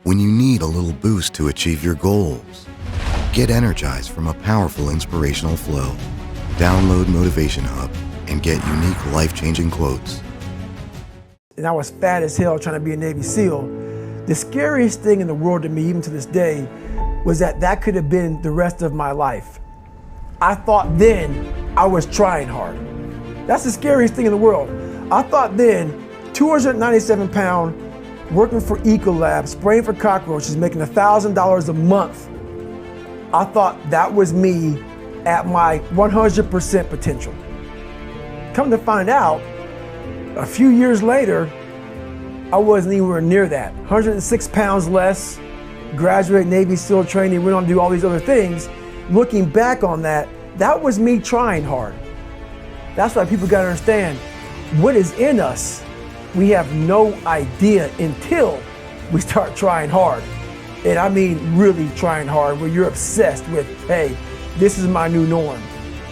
when you need a little boost to achieve your goals. Get energized from a powerful inspirational flow. Download Motivation Hub and get unique life-changing quotes. And I was fat as hell trying to be a Navy SEAL. The scariest thing in the world to me, even to this day, was that could have been the rest of my life. I thought then I was trying hard. That's the scariest thing in the world. I thought then, 297 pound, working for Ecolab, spraying for cockroaches, making $1,000 a month. I thought that was me at my 100% potential. Come to find out, a few years later, I wasn't anywhere near that. 106 pounds less, graduate Navy SEAL training, went on to do all these other things. Looking back on that, that was me trying hard. That's why people gotta understand, what is in us, we have no idea until we start trying hard. And I mean really trying hard, where you're obsessed with, hey, this is my new norm.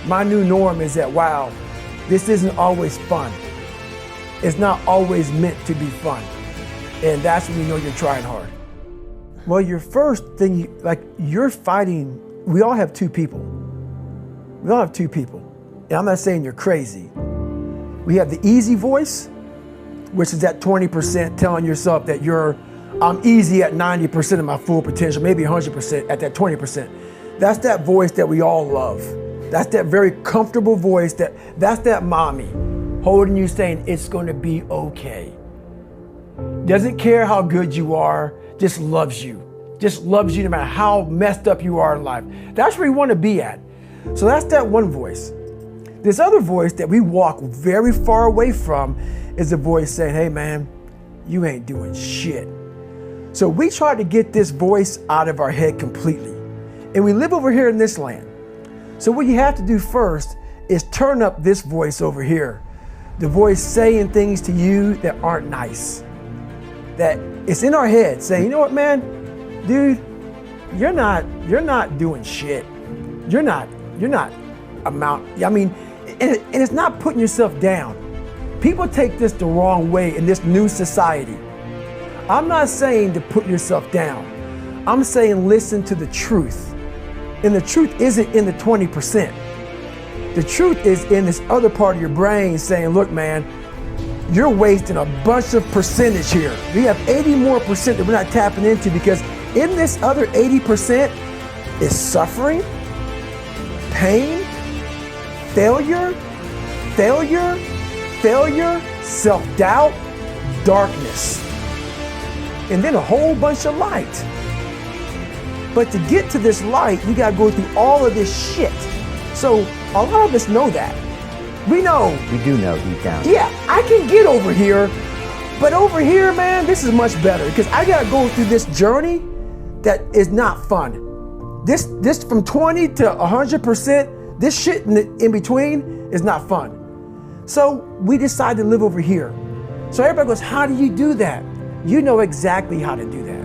My new norm is that, wow, this isn't always fun. It's not always meant to be fun. And that's when you know you're trying hard. Well, your first thing, you're fighting, we all have two people. We all have two people. And I'm not saying you're crazy. We have the easy voice, which is that 20% telling yourself that I'm easy at 90% of my full potential, maybe 100% at that 20%. That's that voice that we all love. That's that very comfortable voice, that's that mommy holding you saying it's gonna be okay. Doesn't care how good you are, just loves you. Just loves you no matter how messed up you are in life. That's where you wanna be at. So that's that one voice. This other voice that we walk very far away from is a voice saying, hey man, you ain't doing shit. So we try to get this voice out of our head completely. And we live over here in this land. So what you have to do first is turn up this voice over here. The voice saying things to you that aren't nice. That it's in our head saying, you know what, man, dude, you're not doing shit. You're not I mean, and it's not putting yourself down. People take this the wrong way in this new society. I'm not saying to put yourself down. I'm saying listen to the truth. And the truth isn't in the 20%. The truth is in this other part of your brain saying, look, man, you're wasting a bunch of percentage here. We have 80 more percent that we're not tapping into, because in this other 80% is suffering, pain, failure, self-doubt, darkness, and then a whole bunch of light. But to get to this light, you gotta go through all of this shit. So a lot of us know that. We know. We do know deep down. Yeah, I can get over here, but over here, man, this is much better, because I gotta go through this journey that is not fun. This from 20 to 100%, this shit in between is not fun. So we decide to live over here. So everybody goes, how do you do that? You know exactly how to do that.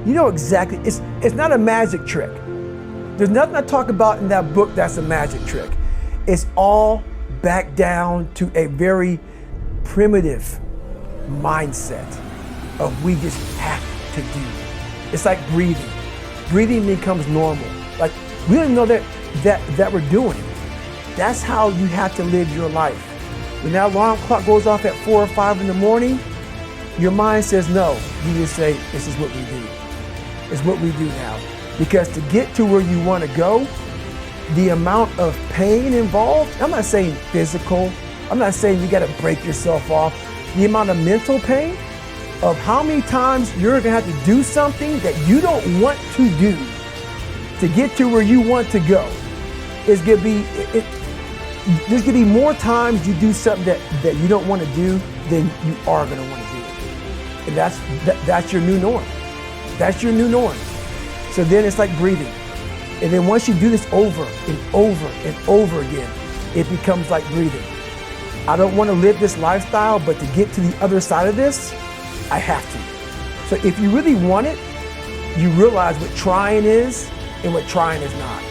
You know exactly, it's not a magic trick. There's nothing I talk about in that book that's a magic trick. It's all back down to a very primitive mindset of we just have to do. It's like breathing. Breathing becomes normal. Like we don't know that we're doing it. That's how you have to live your life. When that alarm clock goes off at 4 or 5 in the morning, your mind says no. You just say, this is what we do. It's what we do now. Because to get to where you want to go, the amount of pain involved, I'm not saying physical, I'm not saying you got to break yourself off. The amount of mental pain of how many times you're going to have to do something that you don't want to do to get to where you want to go is going to be, there's going to be more times you do something that you don't want to do than you are going to want to do. And that's your new norm. That's your new norm. So then it's like breathing. And then once you do this over and over and over again, it becomes like breathing. I don't want to live this lifestyle, but to get to the other side of this, I have to. So if you really want it, you realize what trying is and what trying is not.